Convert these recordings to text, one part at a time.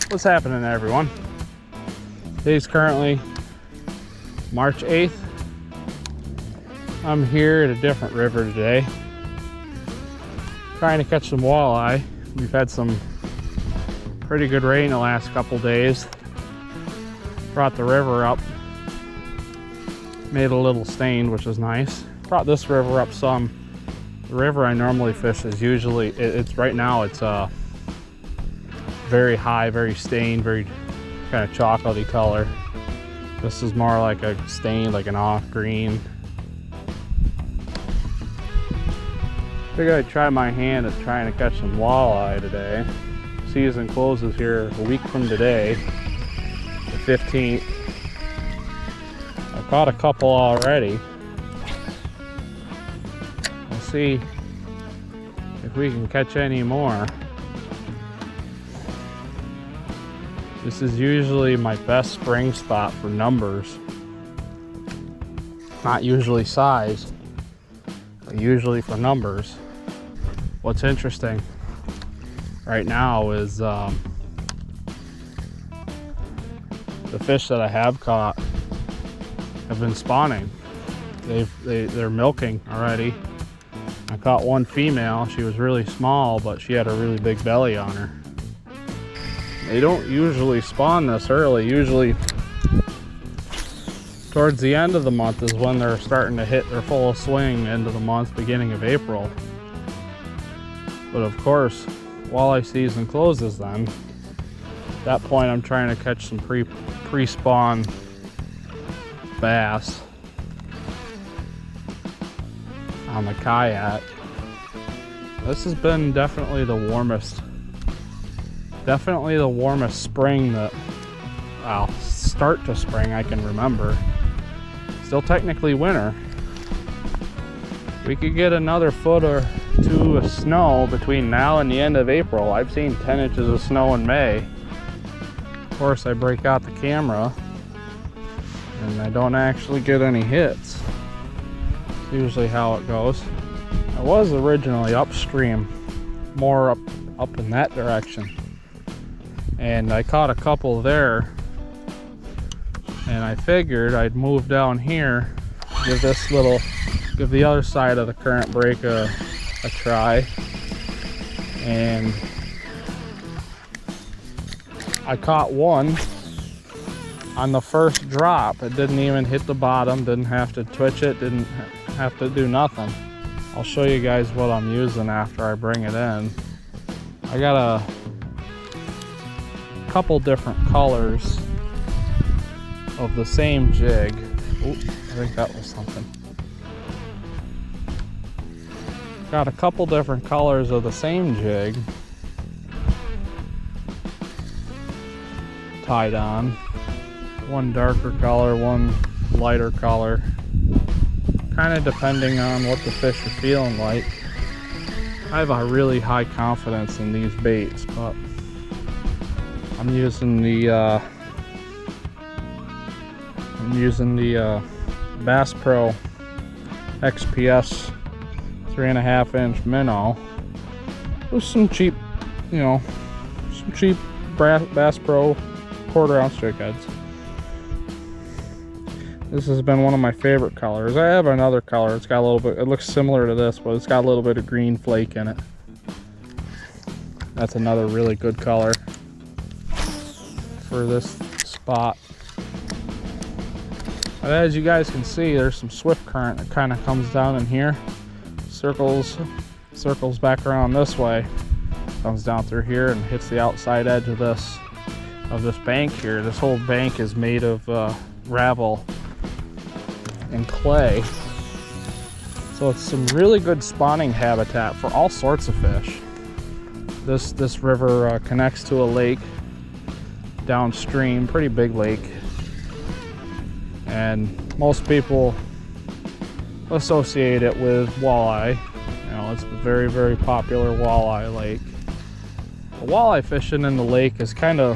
What's happening, everyone? Today's currently March 8th. I'm here at a different river today, trying to catch some walleye. We've had some pretty good rain the last couple days. Brought the river up, made it a little stained, which is nice. Brought this river up some. The river I normally fish is usually, it's right now it's very high, very stained, very kind of chocolatey color. This is more like a stain, like an off green. Figured I'd try my hand at trying to catch some walleye today. Season closes here a week from today, the 15th. I caught a couple already. We'll see if we can catch any more. This is usually my best spring spot for numbers. Not usually size, but usually for numbers. What's interesting right now is the fish that I have caught have been spawning. They're milking already. I caught one female. She was really small, but she had a really big belly on her. They don't usually spawn this early. Usually towards the end of the month is when they're starting to hit their full swing, end of the month, beginning of April. But of course, walleye season closes then. At that point, I'm trying to catch some pre-spawn bass on the kayak. This has been definitely the warmest spring that, well, start to spring I can remember. Still technically winter. We could get another foot or two of snow between now and the end of April. I've seen 10 inches of snow in May. Of course, I break out the camera and I don't actually get any hits. It's usually how it goes. I was originally upstream, more up in that direction. And I caught a couple there, and I figured I'd move down here, give the other side of the current break a try. And I caught one on the first drop. It didn't even hit the bottom, didn't have to twitch it, didn't have to do nothing. I'll show you guys what I'm using after I bring it in. I got a couple different colors of the same jig. Ooh, I think that was something. Got a couple different colors of the same jig tied on. One darker color, one lighter color. Kind of depending on what the fish are feeling like. I have a really high confidence in these baits, but I'm using the Bass Pro XPS 3.5 inch minnow with some cheap, Bass Pro 1/4 ounce jig heads. This has been one of my favorite colors. I have another color. It's got a little bit, it looks similar to this, but it's got a little bit of green flake in it. That's another really good color for this spot. But as you guys can see, there's some swift current that kind of comes down in here, circles back around this way, comes down through here and hits the outside edge of this bank here. This whole bank is made of gravel and clay, so it's some really good spawning habitat for all sorts of fish. This river connects to a lake downstream, pretty big lake, and most people associate it with walleye. It's a very, very popular walleye lake. The walleye fishing in the lake is kind of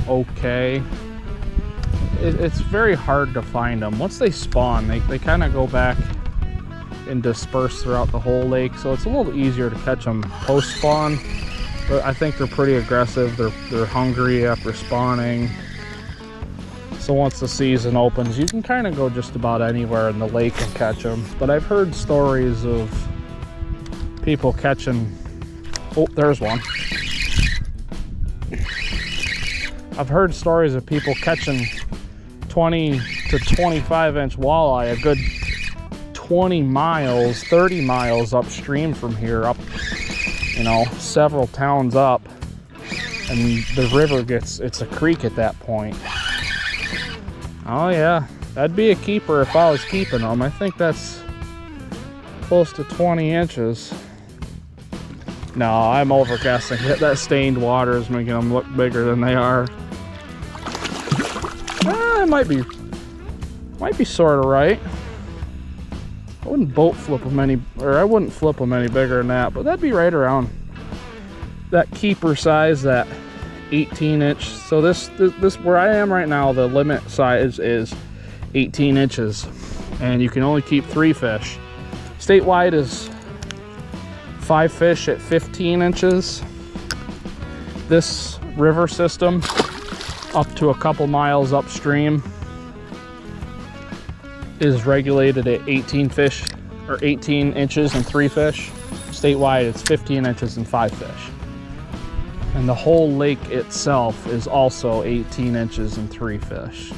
okay. It's very hard to find them. Once they spawn, they kind of go back and disperse throughout the whole lake, so it's a little easier to catch them post-spawn. But I think they're pretty aggressive. They're hungry after spawning. So once the season opens, you can kind of go just about anywhere in the lake and catch them. But I've heard stories of people catching, oh, there's one. I've heard stories of people catching 20 to 25 inch walleye a good 20 miles, 30 miles upstream from here, up, you know, several towns up. And the river gets, it's a creek at that point. Oh yeah, that'd be a keeper if I was keeping them. I think that's close to 20 inches. No, I'm over guessing. That stained water is making them look bigger than they are. It might be sort of right. I wouldn't boat flip them any, or I wouldn't flip them any bigger than that, but that'd be right around that keeper size, that 18 inch. So this where I am right now, the limit size is 18 inches, and you can only keep 3 fish. Statewide is 5 fish at 15 inches. This river system up to a couple miles upstream is regulated at 18 fish, or 18 inches and 3 fish. Statewide it's 15 inches and 5 fish. And the whole lake itself is also 18 inches and 3 fish.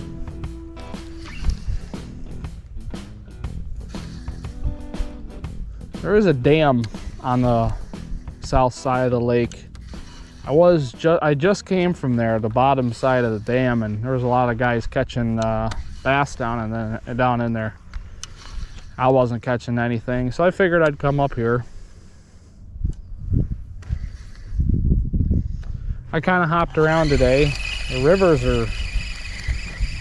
There is a dam on the south side of the lake. I just came from there, the bottom side of the dam, and there was a lot of guys catching bass down in there. I wasn't catching anything, so I figured I'd come up here. I kind of hopped around today. The rivers are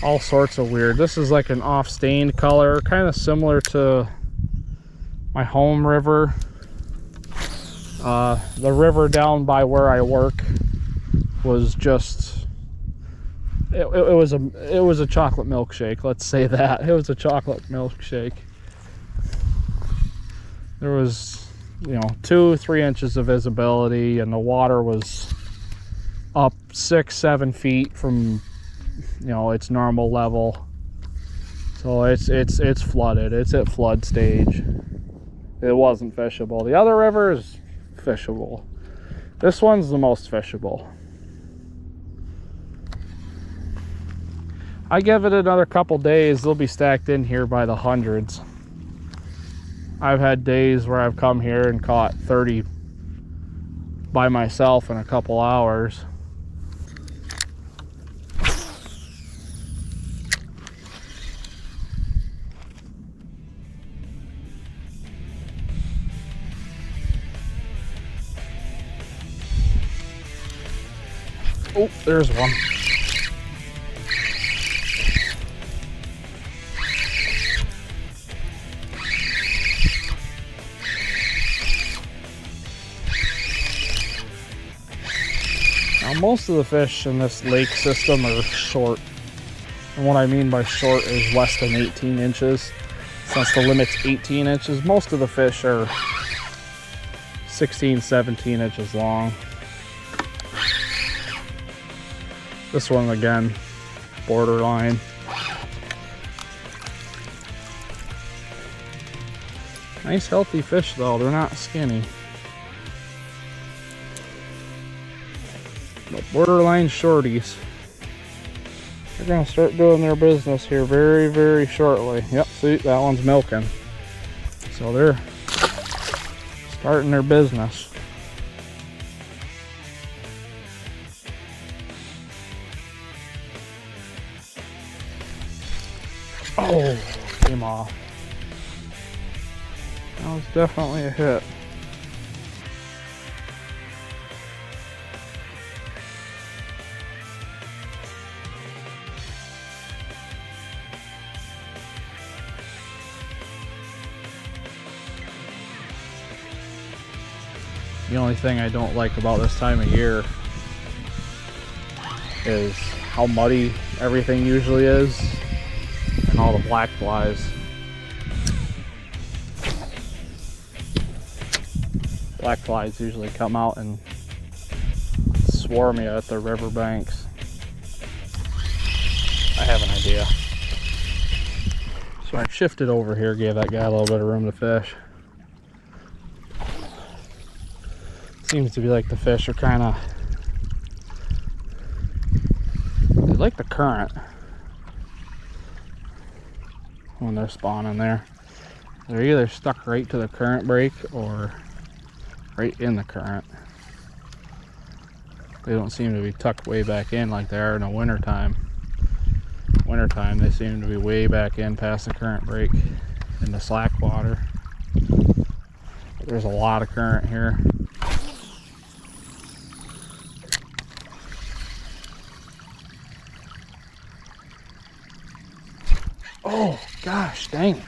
all sorts of weird. This is like an off stained color, kind of similar to my home river. The river down by where I work was just, it was a chocolate milkshake, let's say that. It was a chocolate milkshake. There was, you know, 2-3 inches of visibility, and the water was up 6-7 feet from, you know, its normal level. So it's flooded. It's at flood stage. It wasn't fishable. The other river is fishable. This one's the most fishable. I give it another couple days, they'll be stacked in here by the hundreds. I've had days where I've come here and caught 30 by myself in a couple hours. Oh, there's one. Now, most of the fish in this lake system are short. And what I mean by short is less than 18 inches. Since the limit's 18 inches, most of the fish are 16, 17 inches long. This one again, borderline. Nice healthy fish though, they're not skinny. But borderline shorties. They're gonna start doing their business here very, very shortly. Yep, see, that one's milking. So they're starting their business. Oh, came off. That was definitely a hit. The only thing I don't like about this time of year is how muddy everything usually is. And all the black flies. Black flies usually come out in swarm you at the riverbanks? I have an idea. So I shifted over here, gave that guy a little bit of room to fish. Seems to be like the fish are kind of, they like the current when they're spawning there. They're either stuck right to the current break or right in the current. They don't seem to be tucked way back in like they are in the wintertime. Wintertime, they seem to be way back in past the current break in the slack water. But there's a lot of current here. Oh gosh, dang it.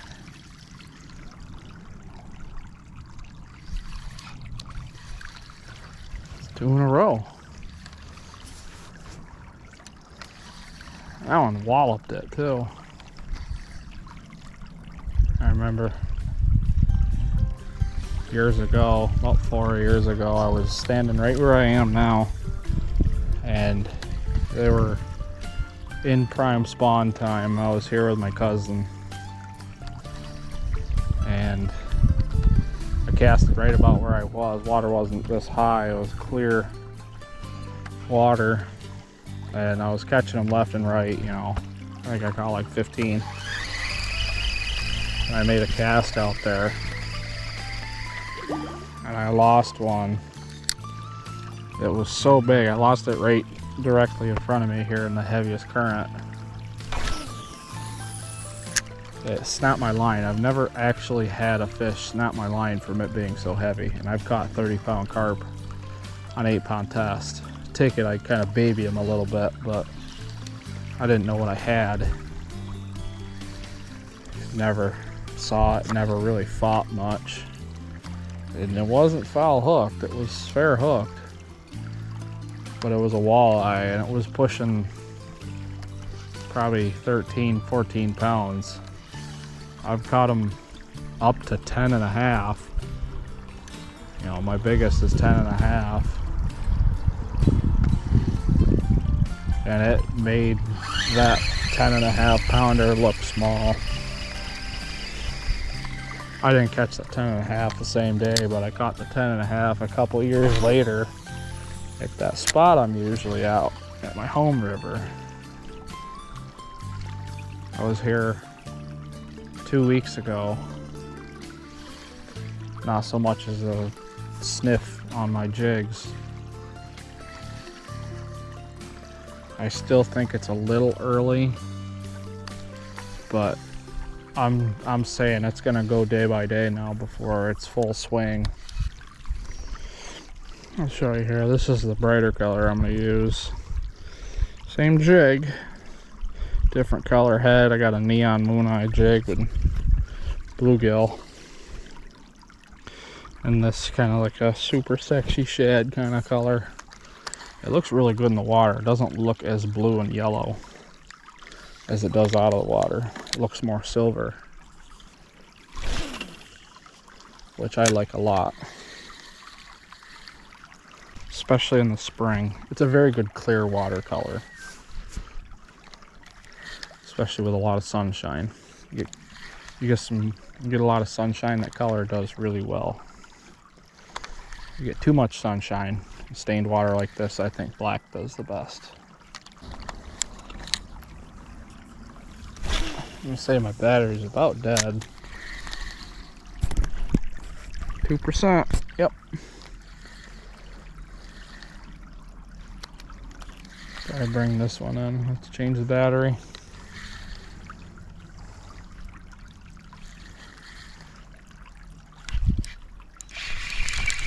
It's 2 in a row. That one walloped it too. I remember years ago, about 4 years ago, I was standing right where I am now, and they were in prime spawn time. I was here with my cousin, and I cast it right about where I was. Water wasn't this high, it was clear water, and I was catching them left and right, you know. I think I caught like 15. And I made a cast out there, and I lost one. It was so big, I lost it right directly in front of me here in the heaviest current. It snapped my line. I've never actually had a fish snap my line from it being so heavy, and I've caught 30-pound carp on 8-pound test. Take it, I kind of baby him a little bit, but I didn't know what I had. Never saw it, never really fought much. And it wasn't foul hooked, it was fair hooked. But it was a walleye, and it was pushing probably 13, 14 pounds. I've caught them up to 10 and a half. You know, my biggest is 10 and a half. And it made that 10 and a half pounder look small. I didn't catch that 10 and a half the same day, but I caught the 10 and a half a couple years later at that spot I'm usually out at my home river. I was here 2 weeks ago. Not so much as a sniff on my jigs. I still think it's a little early, but I'm saying it's gonna go day by day now before it's full swing. I'll show you here. This is the brighter color I'm gonna use. Same jig, different color head. I got a neon moon eye jig with bluegill, and this kind of like a super sexy shad kind of color. It looks really good in the water. It doesn't look as blue and yellow as it does out of the water. It looks more silver, which I like a lot, especially in the spring. It's a very good clear water color, especially with a lot of sunshine. You get a lot of sunshine, that color does really well. You get too much sunshine, stained water like this, I think black does the best. I'm gonna say my battery's about dead. 2%, yep. Gotta bring this one in, have to change the battery.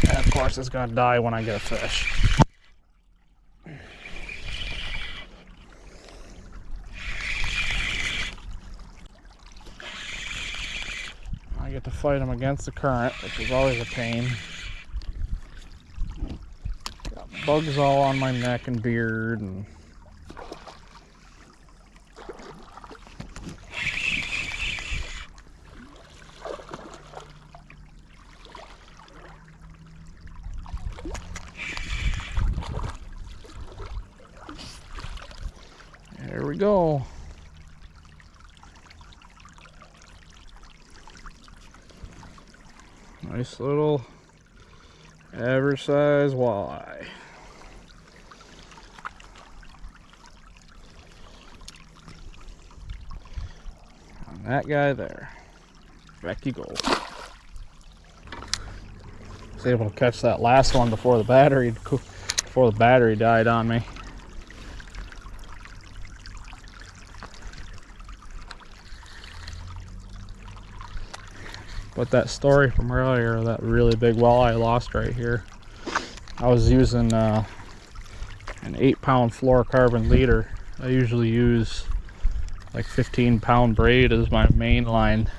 And of course it's gonna die when I get a fish. I get to fight them against the current, which is always a pain. Got bugs all on my neck and beard, and go. Nice little average size walleye. And that guy there. Back you go. Was able to catch that last one before the battery died on me. But that story from earlier, that really big walleye I lost right here, I was using an 8-pound fluorocarbon leader. I usually use like 15-pound braid as my main line,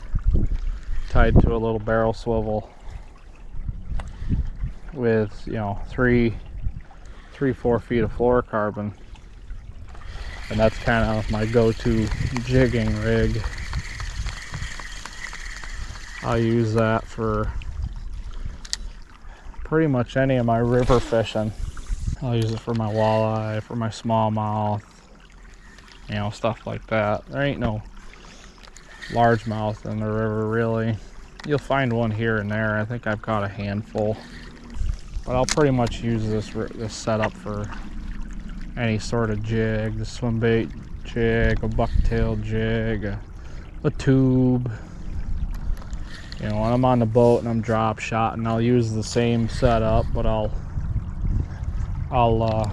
tied to a little barrel swivel with, you know, 3-4 feet of fluorocarbon, and that's kind of my go-to jigging rig. I'll use that for pretty much any of my river fishing. I'll use it for my walleye, for my smallmouth, you know, stuff like that. There ain't no largemouth in the river really. You'll find one here and there. I think I've caught a handful, but I'll pretty much use this setup for any sort of jig, the swim bait jig, a bucktail jig, a tube. You know, when I'm on the boat and I'm drop shotting, I'll use the same setup, but I'll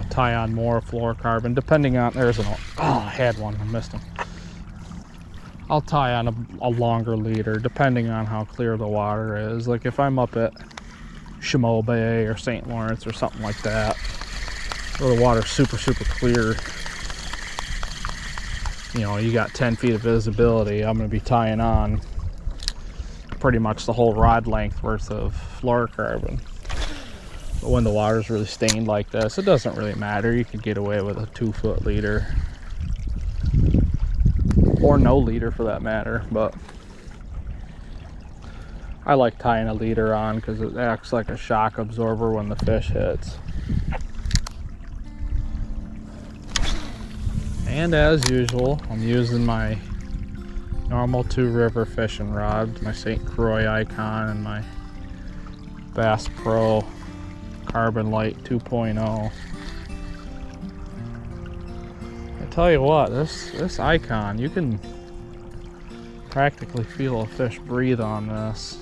tie on more fluorocarbon depending on, I had one, I missed him. I'll tie on a longer leader depending on how clear the water is. Like if I'm up at Chameau Bay or St. Lawrence or something like that, where the water's super clear, you know, you got 10 feet of visibility, I'm going to be tying on pretty much the whole rod length worth of fluorocarbon. But when the water's really stained like this, it doesn't really matter. You can get away with a 2-foot leader, or no leader for that matter. But I like tying a leader on because it acts like a shock absorber when the fish hits. And as usual, I'm using my normal 2 river fishing rod, my St. Croix Icon and my Bass Pro Carbon Light 2.0. I tell you what, this Icon, you can practically feel a fish breathe on this.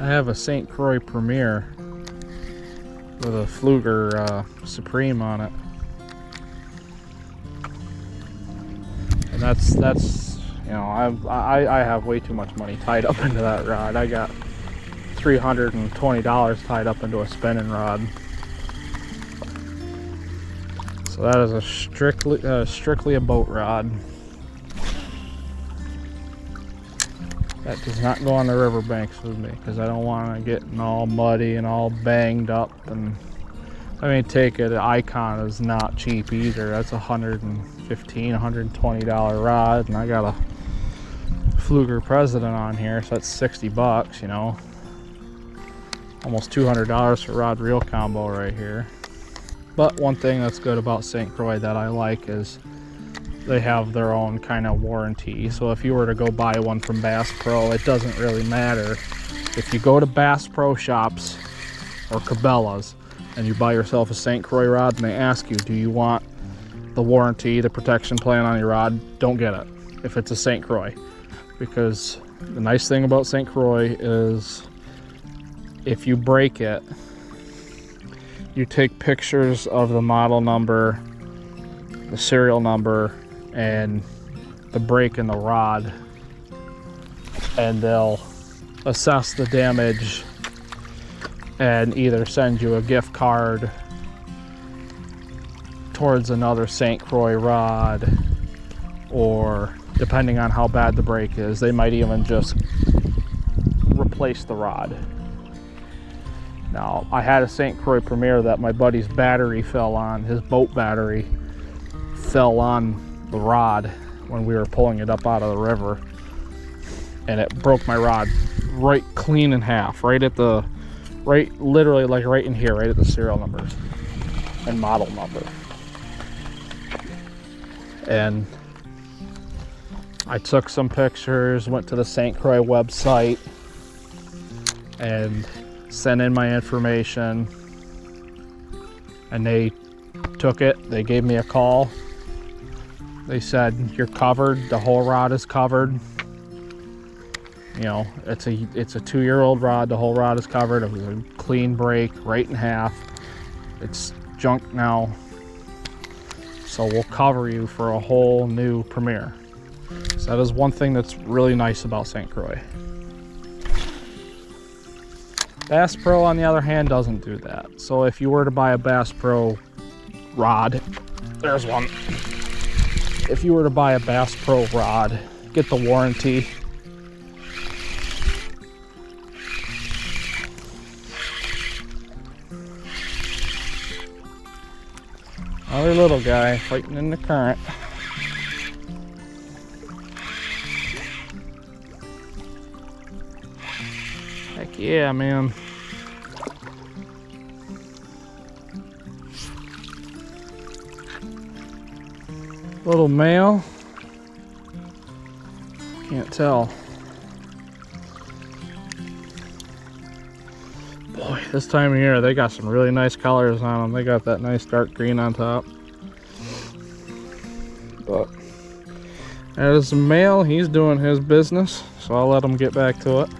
I have a St. Croix Premier with a Fluger Supreme on it, and that's you know, I have way too much money tied up into that rod. I got $320 tied up into a spinning rod. So that is a strictly a boat rod. That does not go on the riverbanks with me because I don't want to get all muddy and all banged up. And I mean, take it, the Icon is not cheap either. That's $120 rod, and I got a Fluger President on here, so that's $60, you know, almost $200 for rod reel combo right here. But one thing that's good about St. Croix that I like is they have their own kind of warranty. So if you were to go buy one from Bass Pro, it doesn't really matter. If you go to Bass Pro shops or Cabela's and you buy yourself a St. Croix rod and they ask you, do you want the warranty, the protection plan on your rod, don't get it if it's a St. Croix. Because the nice thing about St. Croix is if you break it, you take pictures of the model number, the serial number, and the break in the rod, and they'll assess the damage and either send you a gift card towards another St. Croix rod, or depending on how bad the break is, they might even just replace the rod. Now, I had a St. Croix Premier that my buddy's battery fell on. His boat battery fell on the rod when we were pulling it up out of the river, and it broke my rod right clean in half, literally like right in here, right at the serial numbers and model number. And I took some pictures, went to the St. Croix website and sent in my information, and they took it. They gave me a call. They said, you're covered, the whole rod is covered. You know, it's a 2-year-old rod, the whole rod is covered. It was a clean break, right in half. It's junk now, so we'll cover you for a whole new premiere. So that is one thing that's really nice about St. Croix. Bass Pro, on the other hand, doesn't do that. So if you were to buy a Bass Pro rod, there's one. If you were to buy a Bass Pro rod, get the warranty. Another little guy fighting in the current. Heck yeah, man. Little male. Can't tell. Boy, this time of year they got some really nice colors on them. They got that nice dark green on top. But as a male, he's doing his business, so I'll let him get back to it.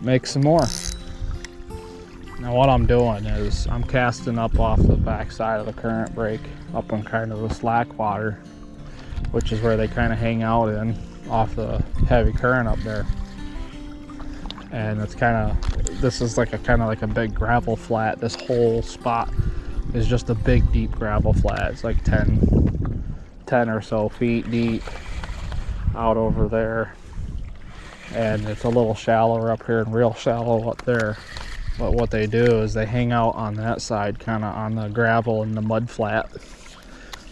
Make some more. Now what I'm doing is I'm casting up off the back side of the current break, up on kind of the slack water, which is where they kind of hang out in, off the heavy current up there. And it's kind of, this is like a kind of like a big gravel flat. This whole spot is just a big deep gravel flat. It's like 10 or so feet deep out over there. And it's a little shallower up here and real shallow up there. But what they do is they hang out on that side, kind of on the gravel and the mud flat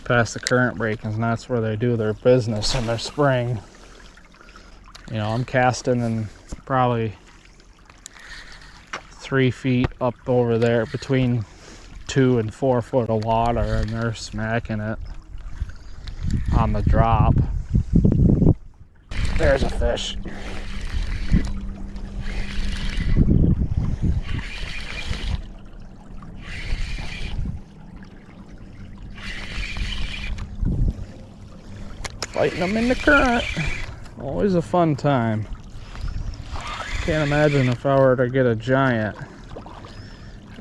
past the current break, and that's where they do their business in their spring. You know, I'm casting in probably 3 feet up over there, between 2 and 4 foot of water, and they're smacking it on the drop. There's a fish. Fighting them in the current. Always a fun time. Can't imagine if I were to get a giant,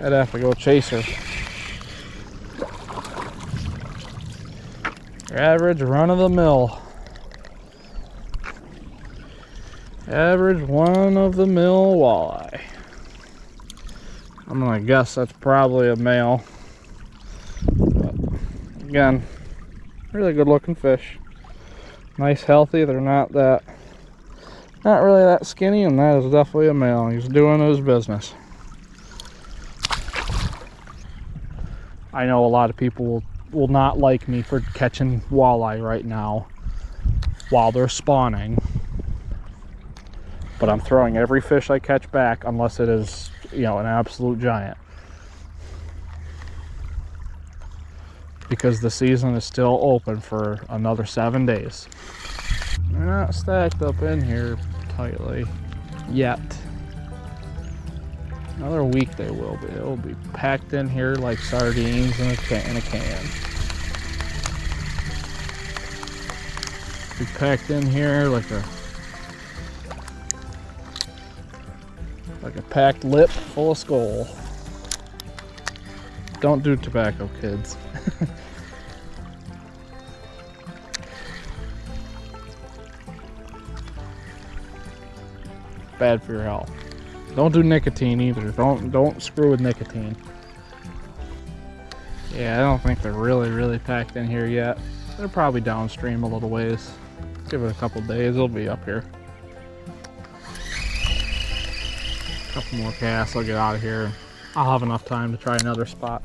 I'd have to go chase her. Your average run-of-the-mill. Average one-of-the-mill walleye. I'm gonna guess that's probably a male. But again, really good looking fish. Nice, healthy. They're not really that skinny, and that is definitely a male. He's doing his business. I know a lot of people will not like me for catching walleye right now while they're spawning, but I'm throwing every fish I catch back unless it is, you know, an absolute giant, because the season is still open for another 7 days. They're not stacked up in here tightly yet. Another week they will be. They'll be packed in here like sardines in a can. Be packed in here like a packed lip full of skull. Don't do tobacco, kids. Bad for your health. Don't do nicotine either. Don't screw with nicotine. Yeah, I don't think they're really packed in here yet. They're probably downstream a little ways. Give it a couple days, they'll be up here. A couple more casts, I'll get out of here. I'll have enough time to try another spot.